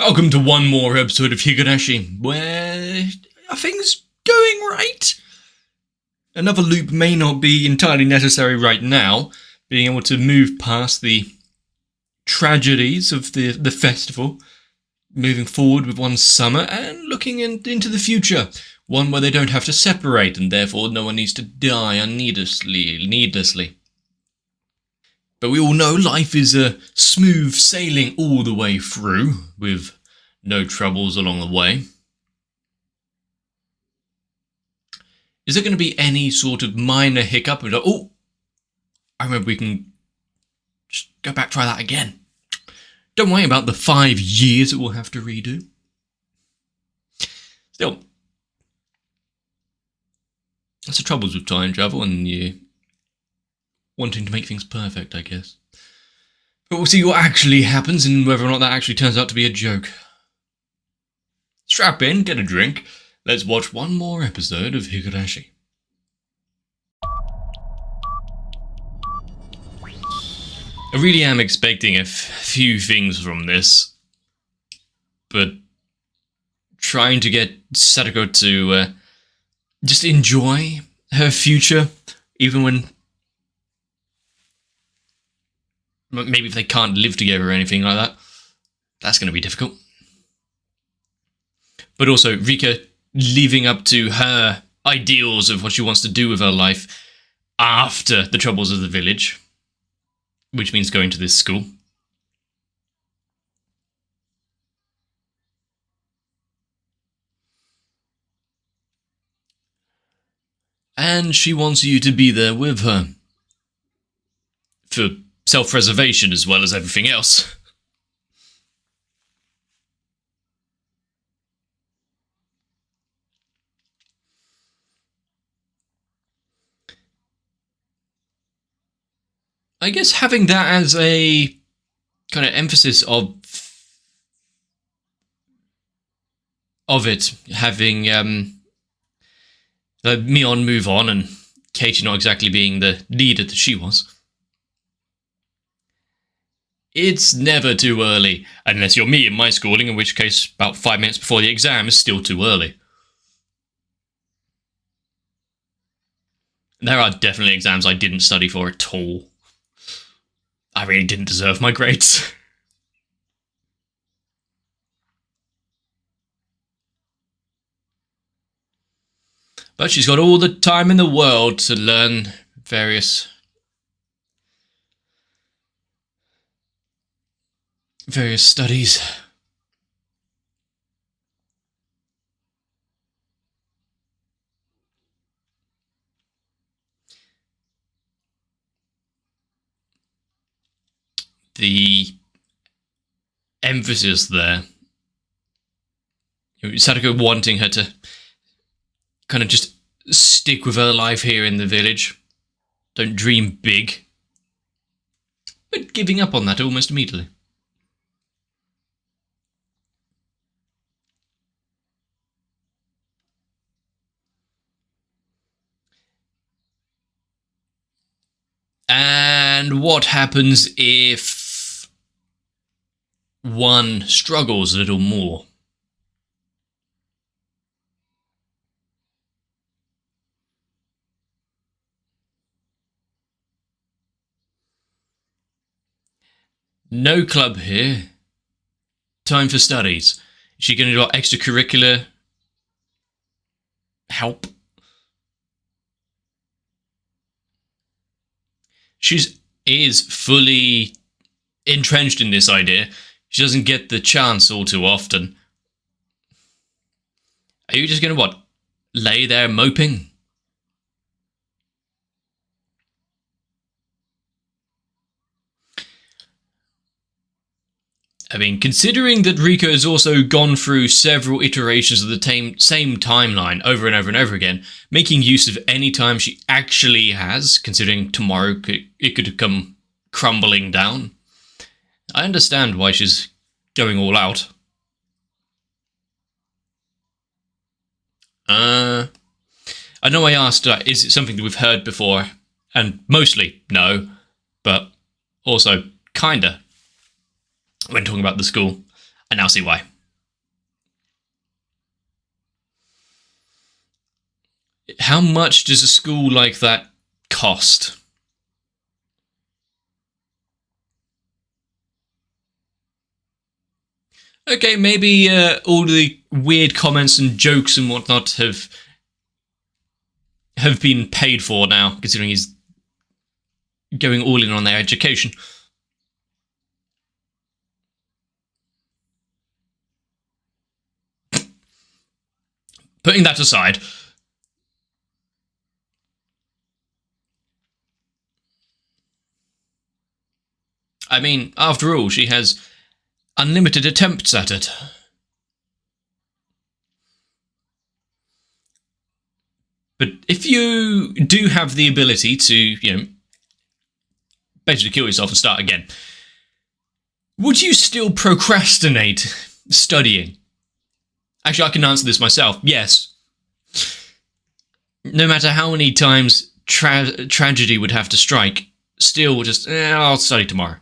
Welcome to one more episode of Higurashi, where are things going right? Another loop may not be entirely necessary right now, being able to move past the tragedies of the festival, moving forward with one summer and looking into the future, one where they don't have to separate and therefore no one needs to die needlessly. But we all know life is a smooth sailing all the way through, with no troubles along the way. Is there going to be any sort of minor hiccup? And oh, I remember we can just go back, try that again. Don't worry about the 5 years that we'll have to redo. Still, that's the troubles with time travel and you wanting to make things perfect, I guess. But we'll see what actually happens and whether or not that actually turns out to be a joke. Strap in, get a drink. Let's watch one more episode of Higurashi. I really am expecting a few things from this, but trying to get Sadako to just enjoy her future, even when maybe if they can't live together or anything like that, that's going to be difficult. But also Rika living up to her ideals of what she wants to do with her life after the troubles of the village, which means going to this school. And she wants you to be there with her, for self-preservation as well as everything else. I guess having that as a kind of emphasis of it, having the Mion move on and Katie not exactly being the leader that she was. It's never too early, unless you're me in my schooling, in which case about 5 minutes before the exam is still too early. There are definitely exams I didn't study for at all. I really didn't deserve my grades. But she's got all the time in the world to learn various studies. The emphasis there, Sadako wanting her to kind of just stick with her life here in the village, don't dream big, but giving up on that almost immediately. And what happens if one struggles a little more? No club here. Time for studies. Is she going to do extracurricular help? She is fully entrenched in this idea. She doesn't get the chance all too often. Are you just going to, lay there moping? I mean, considering that Rika has also gone through several iterations of the same timeline over and over and over again, making use of any time she actually has, considering tomorrow it could come crumbling down, I understand why she's going all out. I know I asked, is it something that we've heard before? And mostly, no. But also, kinda. When talking about the school. I now see why. How much does a school like that cost? Okay, maybe all the weird comments and jokes and whatnot have been paid for now, considering he's going all in on their education. Putting that aside, I mean, after all, she has unlimited attempts at it. But if you do have the ability to, basically kill yourself and start again, would you still procrastinate studying? Actually, I can answer this myself. Yes. No matter how many times tragedy would have to strike, still just, I'll study tomorrow.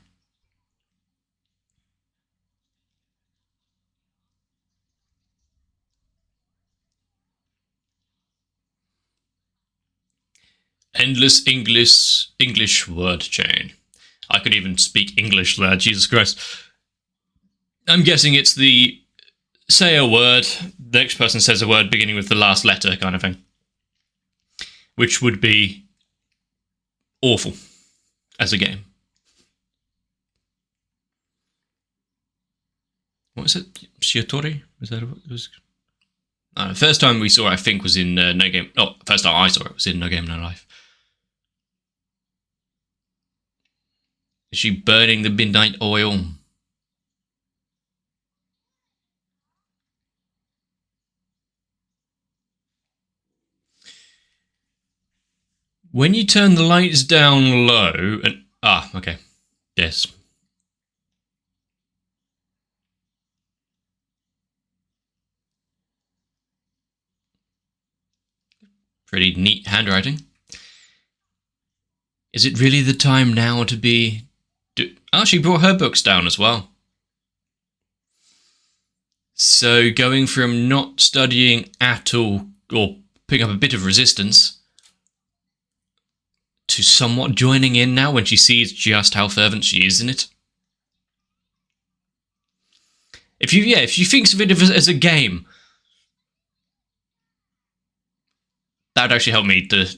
Endless English word chain. I could even speak English there, Jesus Christ. I'm guessing it's the say a word, the next person says a word beginning with the last letter kind of thing. Which would be awful as a game. What was it? Shiatori? Was that what it was? The first time we saw it, I think, was in No Game. Oh, first time I saw it was in No Game, No Life. Is she burning the midnight oil? When you turn the lights down low and... okay. Yes. Pretty neat handwriting. Is it really the time now to be... she brought her books down as well. So going from not studying at all, or picking up a bit of resistance, to somewhat joining in now when she sees just how fervent she is in it. If you think of it as a game, that would actually help me to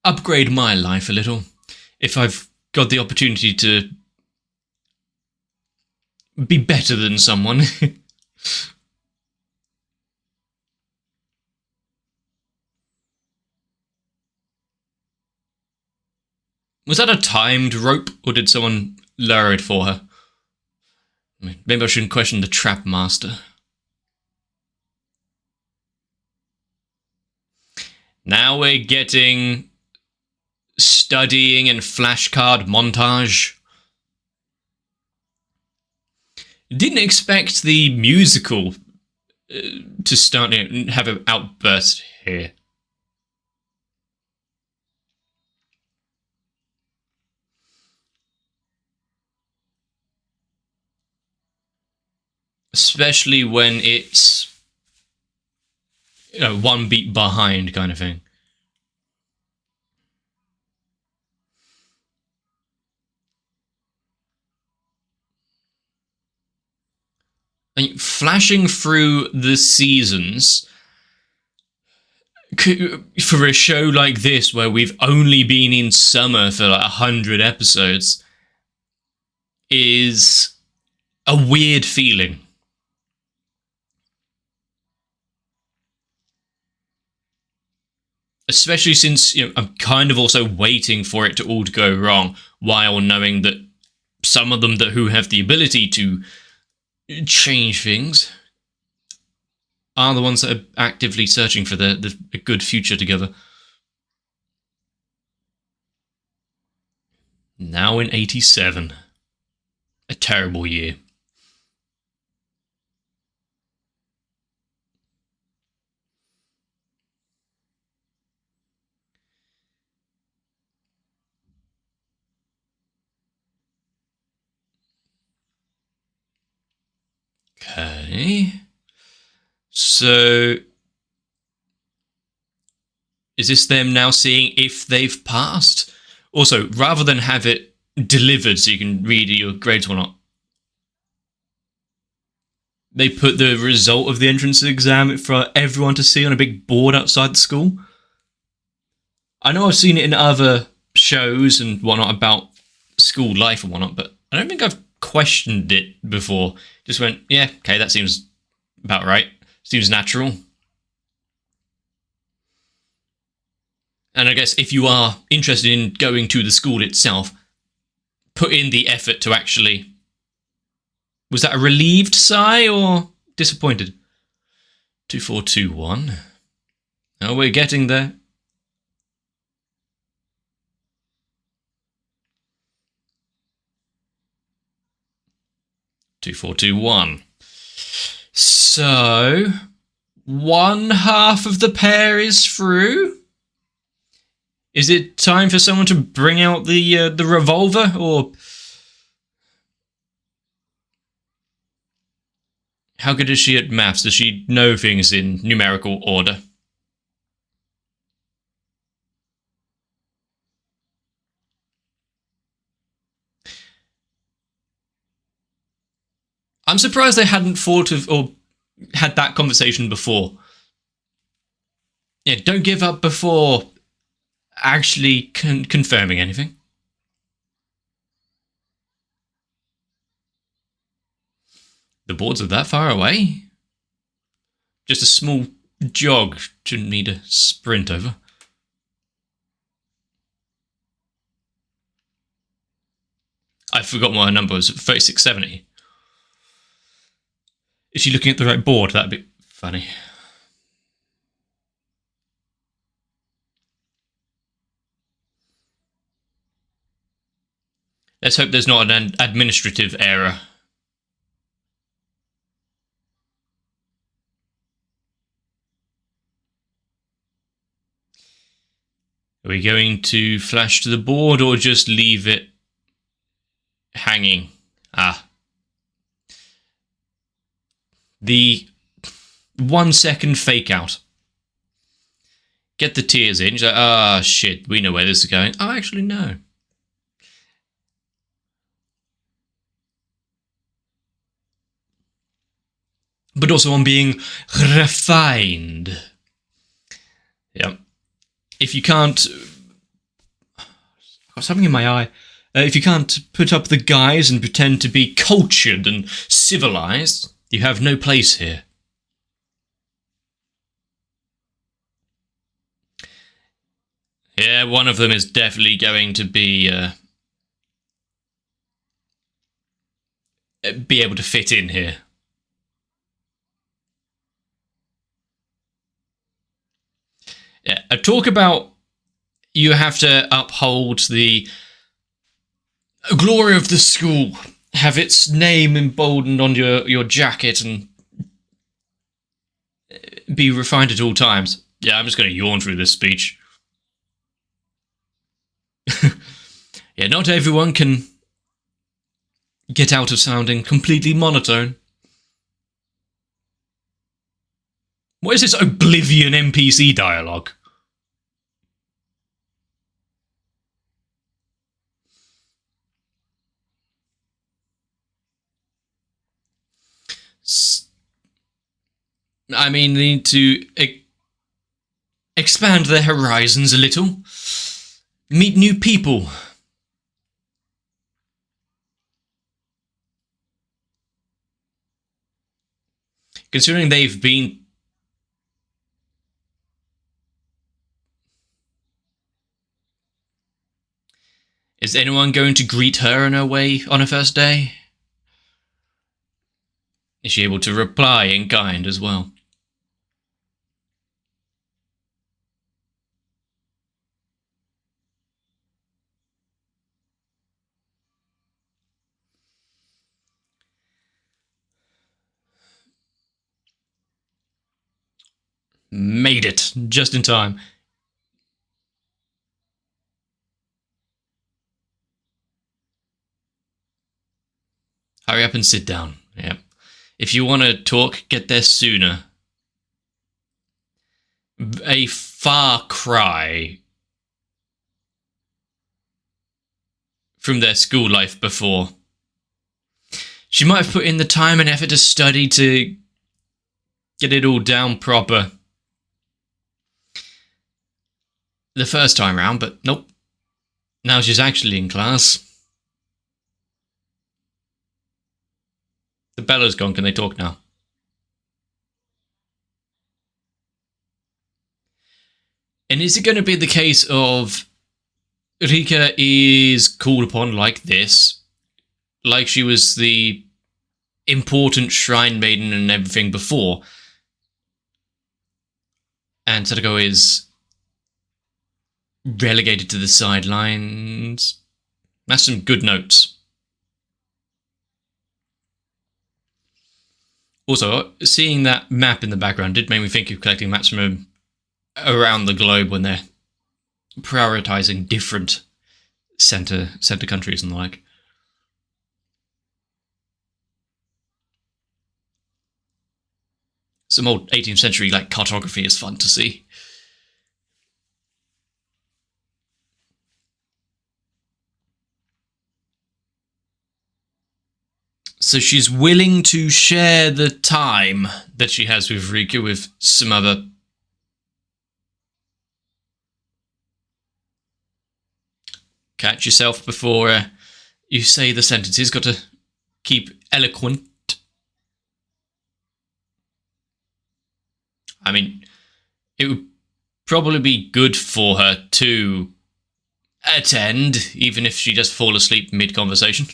upgrade my life a little. If I've got the opportunity to be better than someone. Was that a timed rope, or did someone lower it for her? Maybe I shouldn't question the trap master. Now we're getting studying and flashcard montage. Didn't expect the musical to start have an outburst here. Especially when it's one beat behind kind of thing. I mean, flashing through the seasons for a show like this where we've only been in summer for like 100 episodes is a weird feeling. Especially since I'm kind of also waiting for it to all to go wrong, while knowing that some of them who have the ability to change things are the ones that are actively searching for a good future together. Now in 87. A terrible year. Okay. So Is this them now seeing if they've passed? Also, rather than have it delivered so you can read your grades or not, they put the result of the entrance exam for everyone to see on a big board outside the school. I know I've seen it in other shows and whatnot about school life and whatnot, but I don't think I've questioned it before. Just went, yeah, okay, that seems about right. Seems natural. And I guess if you are interested in going to the school itself, put in the effort to actually... Was that a relieved sigh or disappointed? 2421. Oh, we're getting there. Two, 4, 2, 1. So, one half of the pair is through. Is it time for someone to bring out the revolver, or how good is she at maths? Does she know things in numerical order? I'm surprised they hadn't thought of or had that conversation before. Yeah, don't give up before actually confirming anything. The boards are that far away? Just a small jog, shouldn't need a sprint over. I forgot what her number was, 3670. Is she looking at the right board? That'd be funny. Let's hope there's not an administrative error. Are we going to flash to the board or just leave it hanging? The 1 second fake out. Get the tears in. She's like, shit, we know where this is going. Oh, actually, no. But also on being refined. Yeah. If you can't... I've got something in my eye. If you can't put up the guise and pretend to be cultured and civilized, you have no place here. Yeah, one of them is definitely going to be able to fit in here. Yeah, talk about you have to uphold the glory of the school, have its name emboldened on your jacket and be refined at all times. Yeah, I'm just going to yawn through this speech. Yeah, not everyone can get out of sounding completely monotone. What is this Oblivion NPC dialogue? I mean, they need to expand their horizons a little. Meet new people. Considering they've been... Is anyone going to greet her on her way on her first day? Is she able to reply in kind as well? Made it, just in time. Hurry up and sit down. Yep. If you want to talk, get there sooner. a far cry from their school life before. She might have put in the time and effort to study to get it all down proper the first time round, but nope. Now she's actually in class. The bella's gone. Can they talk now? And is it going to be the case of Rika is called upon like this, like she was the important shrine maiden and everything before, and Sadako is relegated to the sidelines? That's some good notes. Also, seeing that map in the background did make me think of collecting maps from around the globe when they're prioritizing different center countries and the like. Some old 18th century like cartography is fun to see. So she's willing to share the time that she has with Rika with some other... Catch yourself before you say the sentences. Got to keep eloquent. I mean, it would probably be good for her to attend, even if she just fall asleep mid-conversation.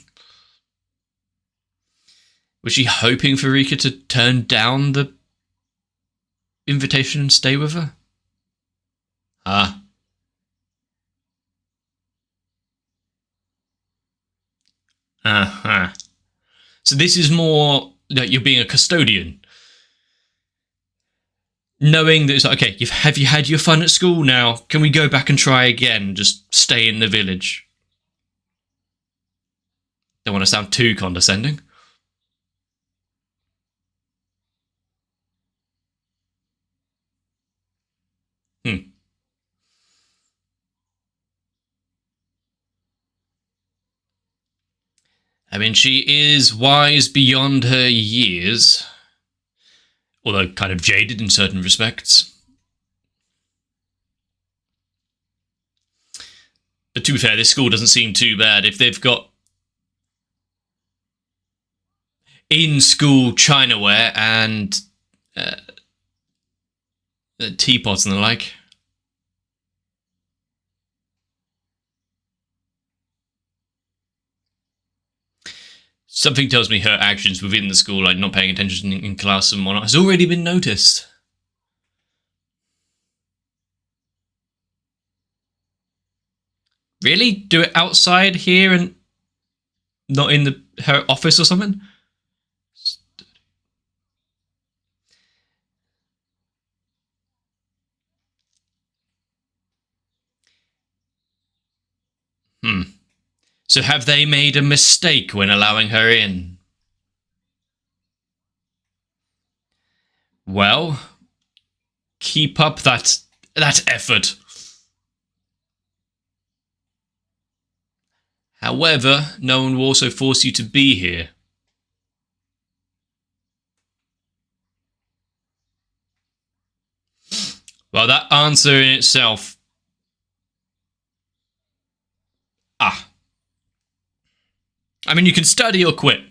Was she hoping for Rika to turn down the invitation and stay with her? Ah. Uh-huh. So this is more like you're being a custodian. Knowing that it's like, okay, have you had your fun at school now? Can we go back and try again? Just stay in the village. Don't want to sound too condescending. I mean, she is wise beyond her years, although kind of jaded in certain respects. But to be fair, this school doesn't seem too bad. If they've got in-school chinaware and teapots and the like. Something tells me her actions within the school, like not paying attention in class and whatnot, has already been noticed. Really? Do it outside here and not in her office or something? So have they made a mistake when allowing her in? Well, keep up that effort. However, no one will also force you to be here. Well, that answer in itself... I mean, you can study or quit.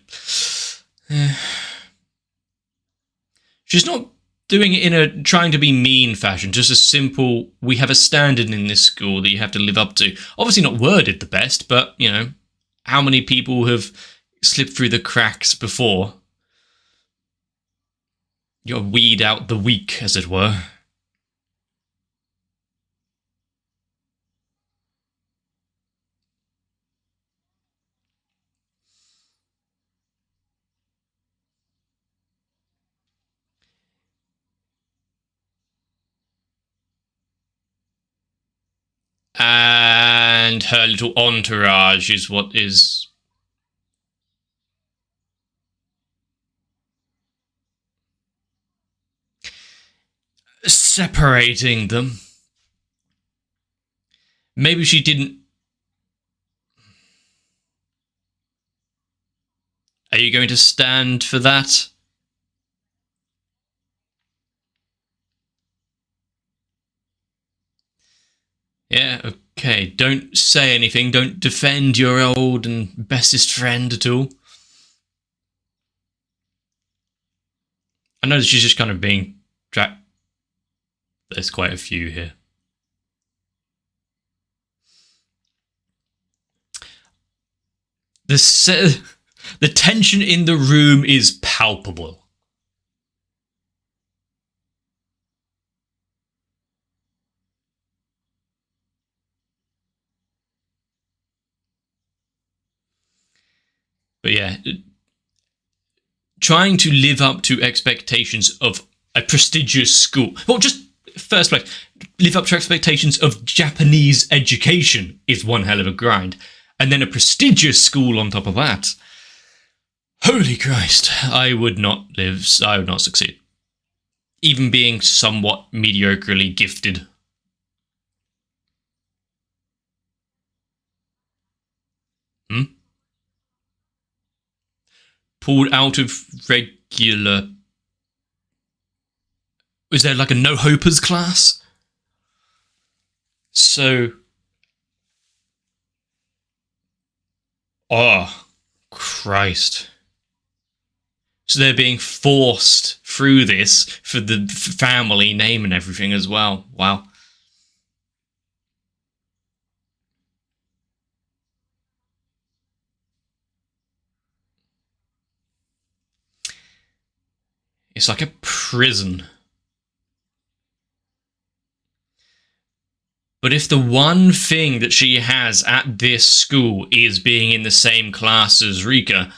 She's not doing it in a trying to be mean fashion, just a simple, we have a standard in this school that you have to live up to. Obviously not worded the best, but, you know, how many people have slipped through the cracks before? You gotta weed out the weak, as it were. And her little entourage is what is... separating them. Maybe she didn't... Are you going to stand for that? Yeah, okay. Don't say anything. Don't defend your old and bestest friend at all. I know that she's just kind of being dragged. There's quite a few here. The tension in the room is palpable. But yeah, trying to live up to expectations of a prestigious school. Well, just first place, live up to expectations of Japanese education is one hell of a grind. And then a prestigious school on top of that. Holy Christ, I would not succeed. Even being somewhat mediocrely gifted. Pulled out of regular... Was there like a no-hopers class? So... Oh, Christ. So they're being forced through this for the family name and everything as well. Wow. It's like a prison. But if the one thing that she has at this school is being in the same class as Rika,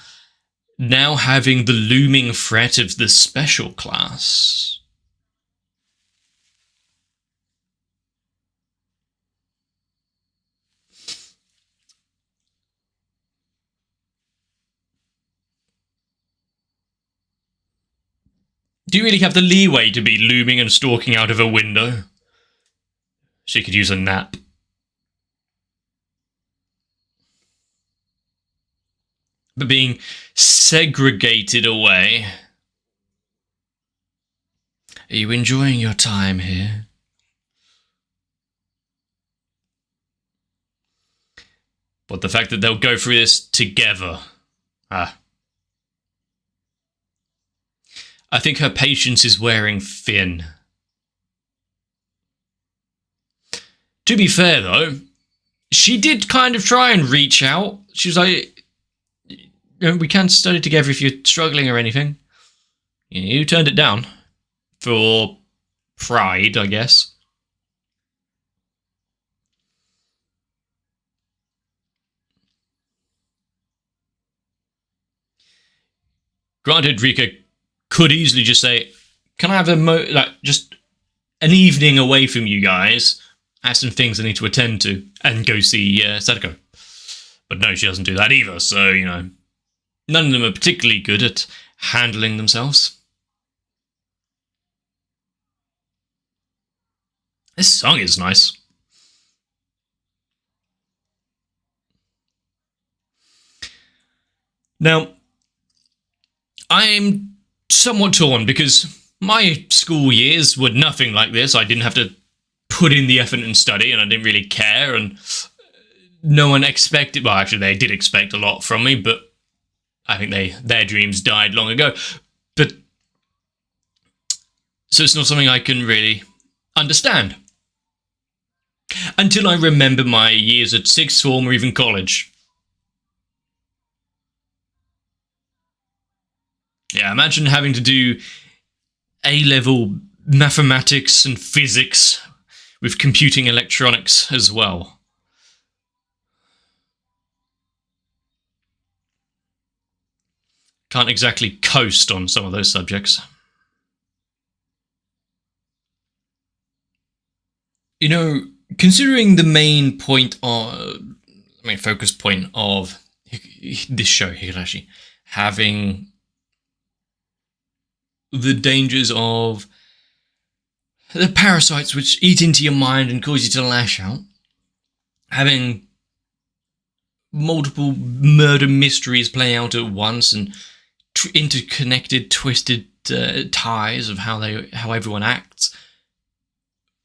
now having the looming threat of the special class. Do you really have the leeway to be looming and stalking out of a window? She could use a nap. But being segregated away. Are you enjoying your time here? But the fact that they'll go through this together. I think her patience is wearing thin. To be fair, though, she did kind of try and reach out. She was like, we can study together if you're struggling or anything. You turned it down. For pride, I guess. Granted, Rika could easily just say, can I have just an evening away from you guys? I have some things I need to attend to, and go see Sadako. But no, she doesn't do that either, so, none of them are particularly good at handling themselves. This song is nice. Now, I'm somewhat torn because my school years were nothing like this. I didn't have to put in the effort and study, and I didn't really care, and no one expected... Well, actually, they did expect a lot from me, but I think their dreams died long ago. But... So it's not something I can really understand. Until I remember my years at sixth form or even college. Yeah, imagine having to do A-level mathematics and physics with computing electronics as well. Can't exactly coast on some of those subjects. Considering the main point focus point of this show, Higurashi, having the dangers of the parasites which eat into your mind and cause you to lash out, having multiple murder mysteries play out at once and interconnected, twisted ties of how everyone acts.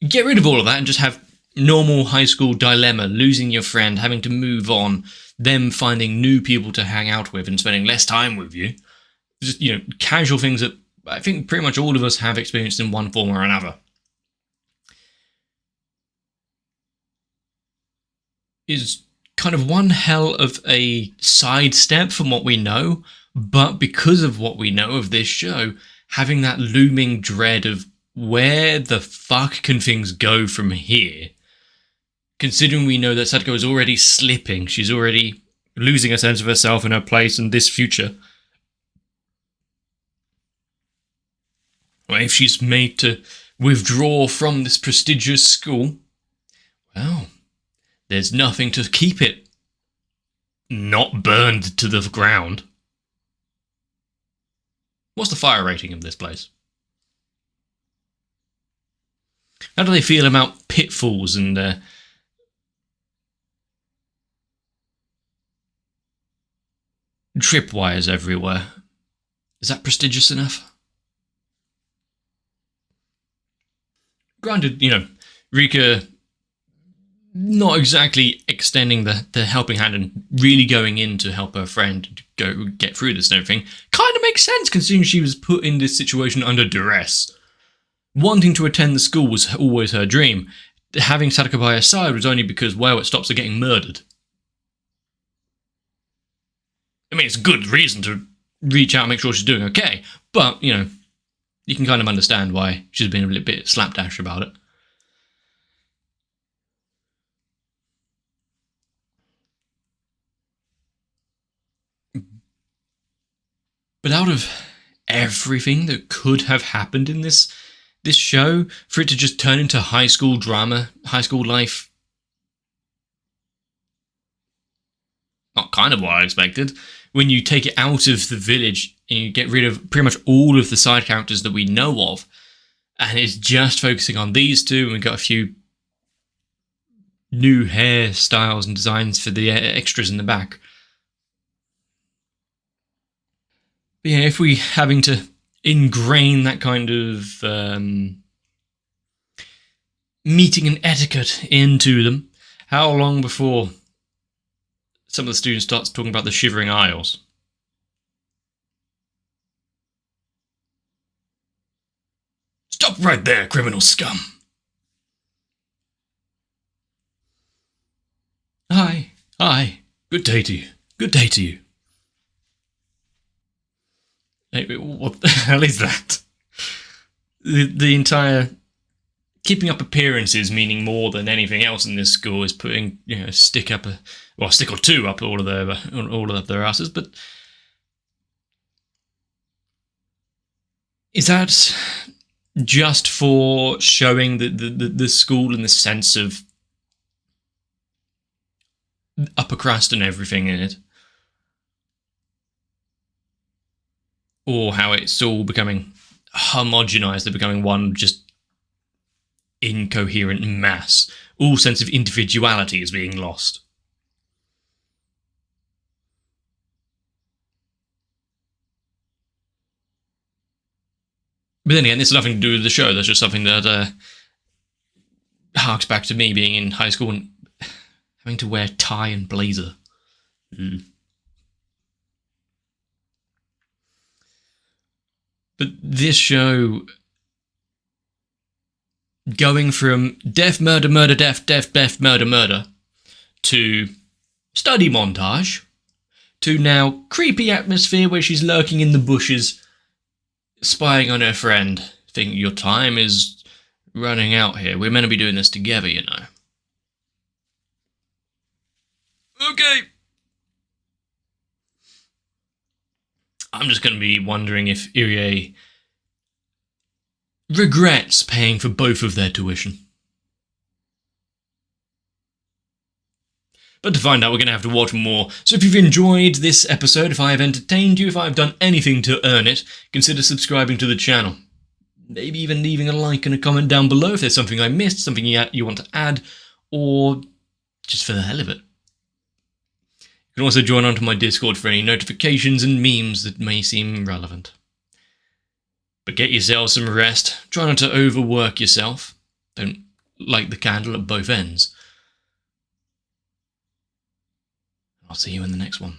Get rid of all of that and just have normal high school dilemma, losing your friend, having to move on, them finding new people to hang out with and spending less time with you. Just, casual things that I think pretty much all of us have experienced in one form or another. Is kind of one hell of a sidestep from what we know, but because of what we know of this show, having that looming dread of where the fuck can things go from here? Considering we know that Sadako is already slipping, she's already losing a sense of herself and her place in this future. Well, if she's made to withdraw from this prestigious school, well, there's nothing to keep it not burned to the ground. What's the fire rating of this place? How do they feel about pitfalls and tripwires everywhere? Is that prestigious enough? Granted, Rika not exactly extending the helping hand and really going in to help her friend go get through this and everything kind of makes sense, considering she was put in this situation under duress. Wanting to attend the school was always her dream. Having Sadako by her side was only because, well, it stops her getting murdered. I mean, it's a good reason to reach out and make sure she's doing okay, but, you can kind of understand why she's been a little bit slapdash about it. But out of everything that could have happened in this show, for it to just turn into high school drama, high school life, not kind of what I expected. When you take it out of the village and you get rid of pretty much all of the side characters that we know of, and it's just focusing on these two, and we've got a few new hairstyles and designs for the extras in the back. But yeah, if we having to ingrain that kind of meeting and etiquette into them, how long before some of the students starts talking about the Shivering Isles? Stop right there, criminal scum! Hi, good day to you. Hey, what the hell is that? The entire keeping up appearances, meaning more than anything else in this school, is putting a stick or two up all of their asses. But is that just for showing the school in the sense of upper crust and everything in it? Or how it's all becoming homogenized, they're becoming one just incoherent mass. All sense of individuality is being lost. But then again, this has nothing to do with the show. That's just something that harks back to me being in high school and having to wear tie and blazer. But this show, going from death, murder, murder, death, death, death, murder, murder, to study montage, to now creepy atmosphere where she's lurking in the bushes, spying on her friend, thinking your time is running out here. We're meant to be doing this together, you know. Okay. I'm just going to be wondering if Irie regrets paying for both of their tuition. But to find out, we're going to have to watch more. So if you've enjoyed this episode, if I have entertained you, if I have done anything to earn it, consider subscribing to the channel. maybe even leaving a like and a comment down below if there's something I missed, something you want to add, or just for the hell of it. You can also join onto my Discord for any notifications and memes that may seem relevant. But get yourself some rest. Try not to overwork yourself. Don't light the candle at both ends. I'll see you in the next one.